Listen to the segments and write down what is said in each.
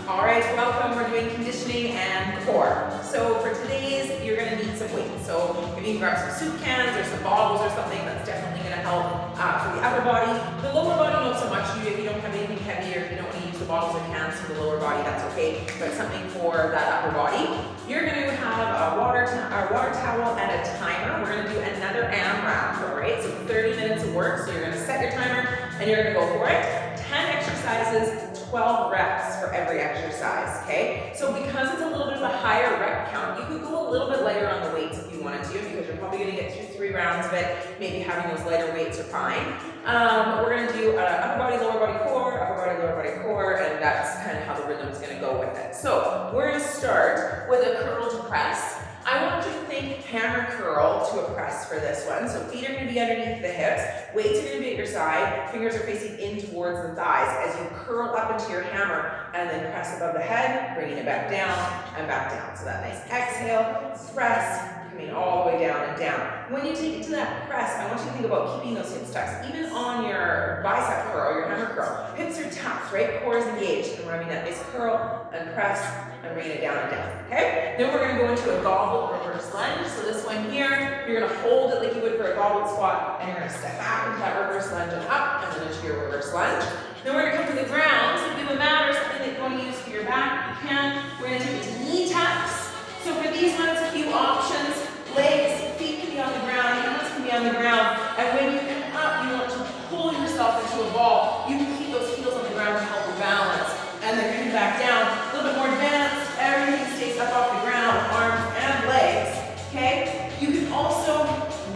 All right, welcome. We're doing conditioning and core. So for today's, you're gonna need some weight. So if you can grab some soup cans or some bottles or something, that's definitely gonna help for the upper body. The lower body, not so much. If you don't have anything heavy or if you don't want to use the bottles or cans for the lower body, that's okay. But something for that upper body. You're gonna have a water towel and a timer. We're gonna do another AMRAP, all right? So 30 minutes of work. So you're gonna set your timer and you're gonna go for it. 10 exercises, 12 reps for every exercise, okay? So because it's a little bit of a higher rep count, you could go a little bit lighter on the weights if you wanted to, because you're probably gonna get through 3 rounds of it. Maybe having those lighter weights are fine. We're gonna do upper body, lower body, core, upper body, lower body, core, and that's kind of how the rhythm's gonna go with it. So we're gonna start with a curl to press. I want you to think hammer curl to a press for this one. So feet are going to be underneath the hips, weights are going to be at your side, fingers are facing in towards the thighs as you curl up into your hammer and then press above the head, bringing it back down and back down. So that nice exhale, press, coming all the way down and down. When you take it to that press, I want you to think about keeping those hips tucked, even on your bicep curl, your hammer curl. Hips are tucked, right? Core is engaged, and we're having that nice curl and press and bring it down and down, okay? Then we're gonna go into a gobble reverse lunge. So this one here, you're gonna hold it like you would for a goblet squat, and you're gonna step back into that reverse lunge and up, and then into your reverse lunge. Then we're gonna come to the ground. So if you have a mat or something that you wanna use for your back, you can. We're gonna take it to knee taps. So for these ones, a few options. Legs, feet can be on the ground, hands can be on the ground. And when you come up, you want to pull yourself into a ball. You can keep those heels on the ground to help you balance. And then come back down, a little bit more advanced. Everything stays up off the ground, arms and legs, okay? You can also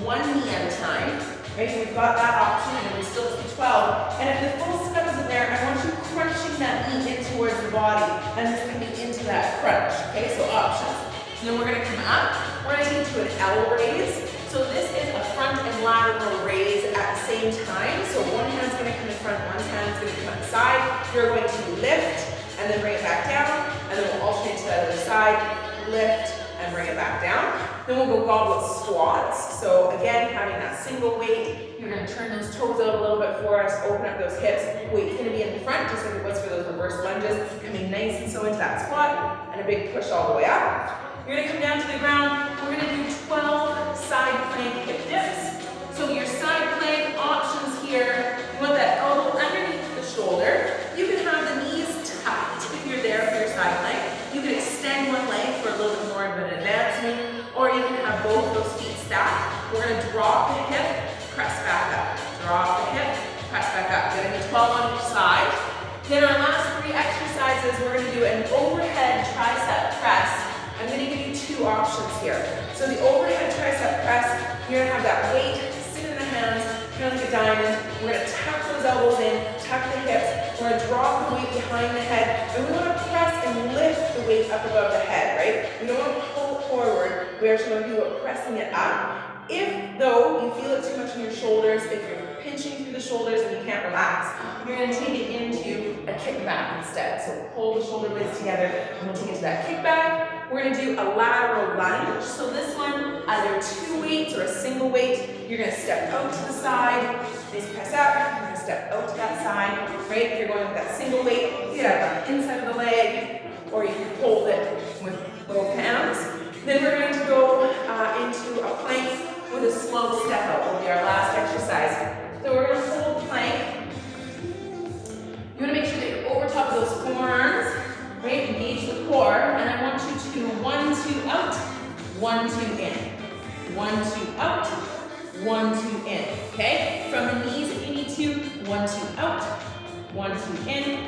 one knee at a time, right? We've got that option, and we still do 12. And if the full step isn't there, I want you crunching that knee in towards the body, and just coming into that crunch, okay? So options. And then we're gonna come up, we're gonna take it to an L raise. So this is a front and lateral raise at the same time. So one hand's gonna come in front, one hand's gonna come outside. You're going to lift, and then bring it back down, and then we'll alternate to the other side, lift, and bring it back down. Then we'll go goblet squats. So again, having that single weight, you're gonna turn those toes out a little bit for us, open up those hips. Weight's gonna be in the front, just like it was for those reverse lunges, coming nice and so into that squat, and a big push all the way up. You're gonna come down to the ground. We're gonna do 12 side plank hip dips. So your side plank options here, you want that elbow underneath the shoulder. You can have the knees tucked if you're there for your side plank. You can extend one leg for a little bit more of an advancement, or you can have both those feet stacked. We're gonna drop the hip, press back up. Drop the hip, press back up. You're gonna do 12 on each side. Then our last 3 exercises, we're gonna do an overhead tricep press. I'm going to give you 2 options here. So the overhead tricep press, you're going to have that weight sit in the hands, kind of like a diamond. We're going to tuck those elbows in, tuck the hips. We're going to drop the weight behind the head. And we want to press and lift the weight up above the head, right? We don't want to pull it forward. We actually want to do it pressing it up. If, though, you feel it too much in your shoulders, if you're pinching through the shoulders and you can't relax, you're going to take it into a kickback instead. So pull the shoulder blades together, and we'll take it to that kickback. We're going to do a lateral lunge. So this one, either 2 weights or a single weight. You're going to step out to the side, nice press up, you're going to step out to that side, right? If you're going with that single weight, you get up on the inside of the leg, or you can hold it with both hands. Then we're going to go into a plank with a slow step out. Will be our last exercise. So we're going to hold plank. You want to make sure that you're over top of those forearms, right? Engage the core, and I want you to 1, 2 out, 1, 2 in. 1, 2 out, 1, 2 in. Okay? From the knees if you need to. 1, 2 out, 1, 2 in,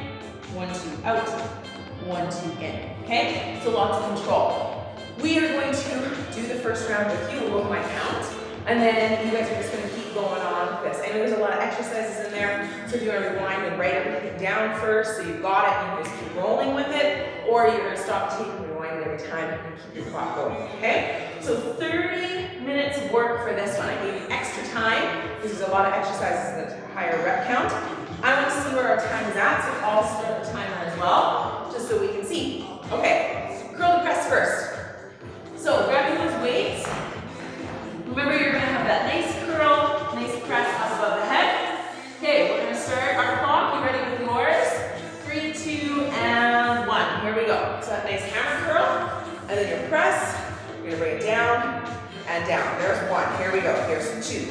1, 2 out, 1, 2 in. Okay? So lots of control. We are going to do the first round with you. We'll go my count. And then you guys are just going to keep going on with this. I know there's a lot of exercises in there, so if you want to rewind and write everything down first, so you've got it, you can just keep rolling with it, or you're going to stop taking and rewind it every time and keep your clock going, okay? So 30 minutes of work for this one. I gave you extra time, because there's a lot of exercises in the higher rep count. I want to see where our time is at, so I'll start the timer as well, just so we can see. Okay, curl the press first. So grabbing those weights. Remember, you're going to have that nice curl, nice press up above the head. Okay, we're going to start our clock. You ready with yours? 3, 2, and 1. we go. So that nice hammer curl, and then your press. You're gonna bring it down and down. There's one. Here we go. Here's two.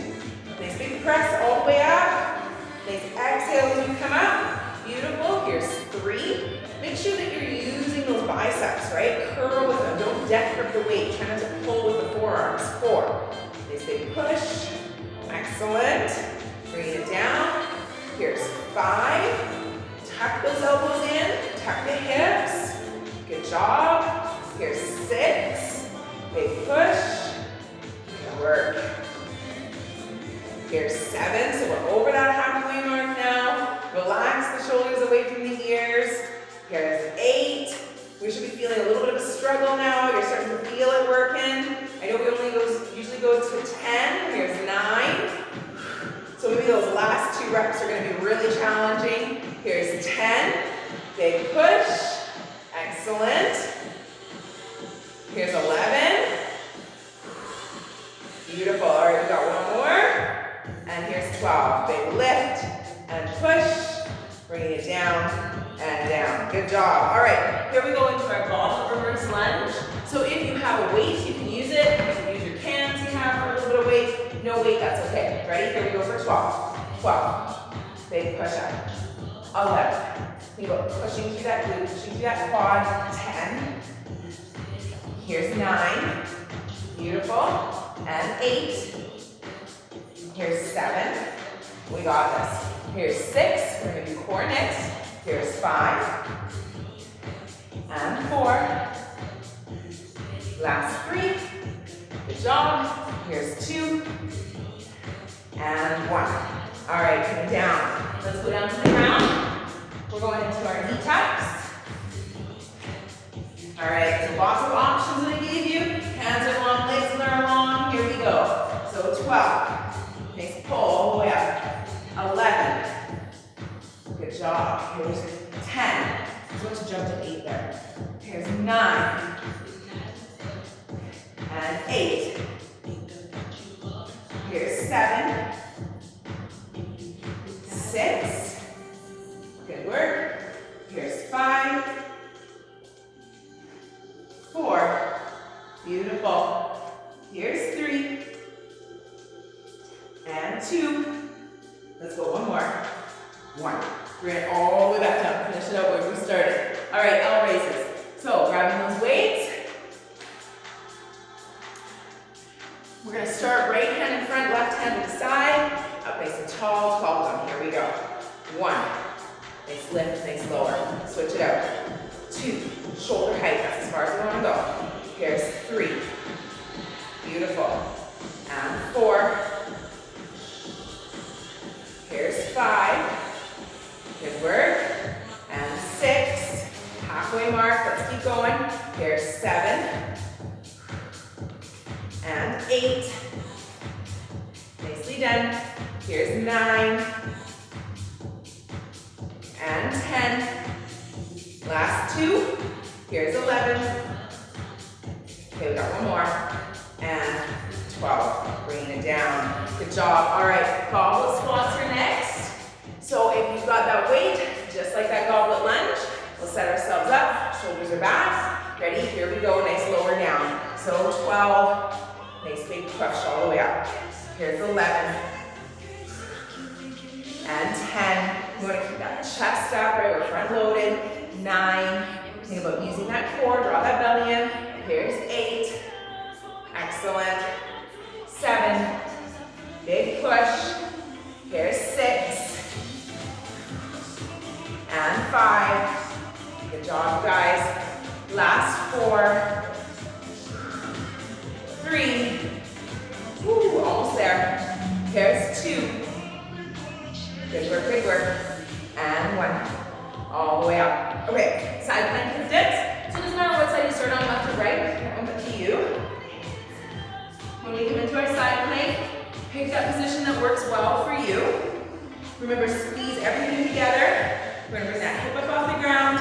Nice big press all the way up. Nice exhale as you come up. Beautiful. Here's three. Make sure that you're using those biceps, right? Curl with them. Don't death grip the weight. Try not to pull with the forearms. Four. Nice big push. Excellent. Bring it down. Here's five. Tuck those elbows in. Tuck the hips. Good job. Here's six. Big push. Good work. Here's seven. So we're over that halfway mark now. Relax the shoulders away from the ears. Here's eight. We should be feeling a little bit of a struggle now. You're starting to feel it working. I know we usually go to 10. Here's 9. So maybe those last 2 reps are going to be really challenging. Here's 10. Big push. Excellent. Here's 11. Beautiful. All right, we got one more. And here's 12. Big lift and push. Bringing it down and down. Good job. All right, here we go into our goblet reverse lunge. So if you have a weight, you can use it. You can use your cans you have for a little bit of weight. No weight, that's okay. Ready? Here we go for 12. 12. Big push up. 11. Think about pushing through that glute, pushing through that quad. 10. Here's 9. Beautiful. And 8. Here's 7. We got this. Here's 6. We're going to do core next. Here's 5. And 4. Last 3. Good job. Here's 2. And 1. All right, coming down. Let's go down to the ground. We're going into our detox. All right, so lots of options that I gave you. Hands are long, legs are long. Here we go. So 12. Nice pull all the way up. 11. Good job. Here's 10. I'm going to jump to 8 there. Here's 9. And 8. Here's 7. 6. Good work. Here's 5. 4. Beautiful. Here's 3. And 2. Let's go one more. 1. Bring it all the way back down. Finish it up where we started. All right, L raises. So grabbing those weights. We're going to start right hand in front, left hand to the side. Up nice and tall, 12 of them. Here we go. 1. Nice lift, nice lower. Switch it out. 2. Shoulder height. That's as far as we want to go. Here's 3. Beautiful. And 4. Here's 5. Good work. And 6. Halfway mark. Let's keep going. Here's 7. And 8. Nicely done. Here's 9. And 10. Last 2. Here's 11. Okay, we got one more. And 12. Bringing it down. Good job. All right, goblet squats are next. So if you've got that weight, just like that goblet lunge, we'll set ourselves up. Shoulders are back. Ready? Here we go. Nice lower down. So 12. Nice big push all the way up. Here's 11. And 10. You want to keep that chest up, right? We're front loaded. 9. Think about using that core. Draw that belly in. Here's 8. Excellent. 7. Big push. Here's 6. And 5. Good job, guys. Last 4. 3. Woo, almost there. Here's 2. Good work, good work. And 1. All the way up. Okay, side plank and dips. So it doesn't matter what side you start on, left or right. Up to you. When we come into our side plank, pick that position that works well for you. Remember, squeeze everything together. We're going to bring that hip up off the ground.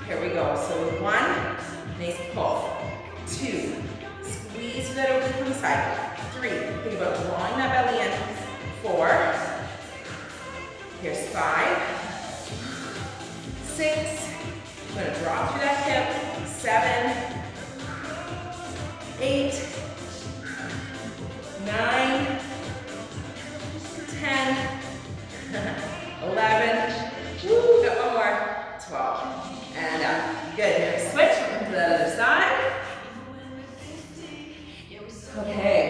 Here we go. So 1, nice pull. 2, squeeze that open from the side. 3, think about drawing that belly in. 4, here's 5, 6, I'm gonna draw through that hip. 7, 8, 9, 10, 11, woo, got one more, 12, and up. Good, now switch to the other side. Okay,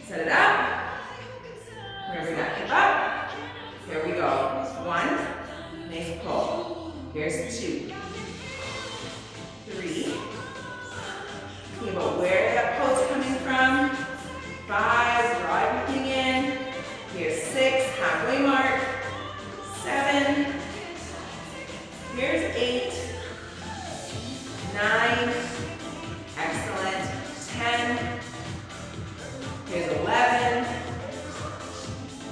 set it up. We're gonna bring that hip up. Here we go. 1, nice pull. Here's 2, 3. Think about where that pull is coming from. 5, draw everything in. Here's 6, halfway mark. 7. Here's 8. 9. Excellent. 10. Here's 11.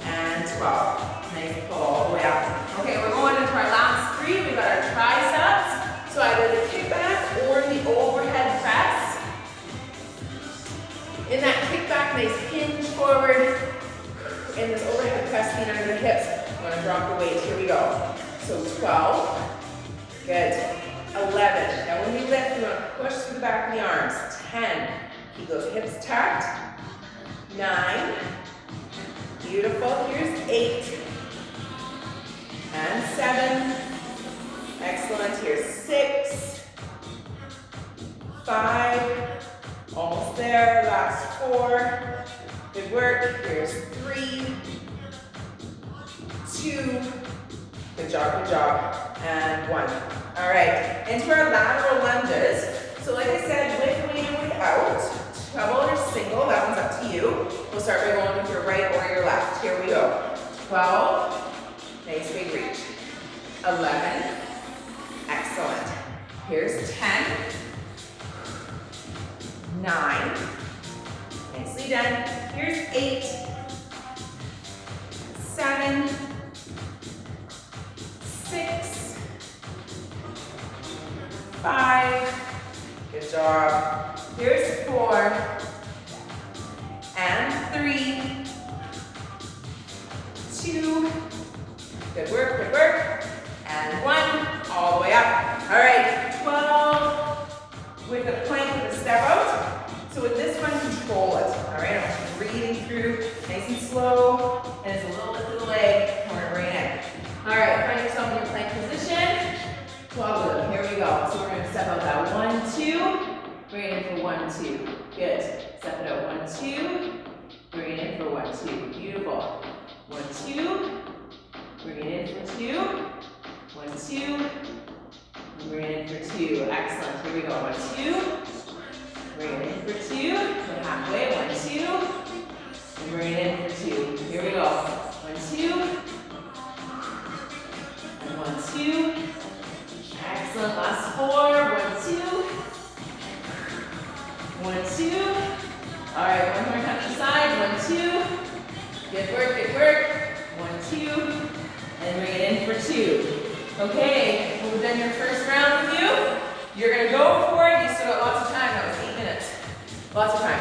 And 12. Nice pull all the way up. Okay, we're going into our last 3. We've got our triceps. So either the kickback or the overhead press. In that kickback, nice hinge forward. In this overhead press, feet under the hips. I'm gonna drop the weight. Here we go. So 12. Good. 11. Now when you lift, you want to push through the back of the arms. 10. Keep those hips tucked. 9. Beautiful. Here's 8. And 7. Excellent. Here's 6. 5. Almost there. Last 4. Good work. Here's 3. 2. Good job, good job. And 1. All right, into our lateral lunges. So like I said, with weight and without, double or single, that one's up to you. We'll start by going with your right or your left. Here we go. 12, nice big reach. 11, excellent. Here's 10, 9, nicely done. Here's 8, 7, 6, 5, good job. Here's 4, and 3, 2, good work, and 1, all the way up. All right, 12, with a plank with a step out. So with this one, control it, all right? I want you breathing through, nice and slow, and it's a little bit to the leg, and we're gonna bring it in. All right, find yourself in your plank position. 12 of them, here we go. So we're gonna step out that 1, 2, bring it in for 1, 2. Good, step it out, 1, 2, bring it in for 1, 2. Beautiful. 1, 2, bring it in for 2, 1, 2, and bring it in for 2. Excellent, here we go, 1, 2, bring it in for 2, go halfway, 1, 2, and bring it in for 2. Here we go, 1, 2, and 1, 2. Excellent, last 4, 1, 2, 1, 2. All right, one more time to the side, 1, 2. Good work, 1, 2, and bring it in for 2. Okay, we've done your first round with you. You're gonna go for it, you still got lots of time, that was 8 minutes. Lots of time.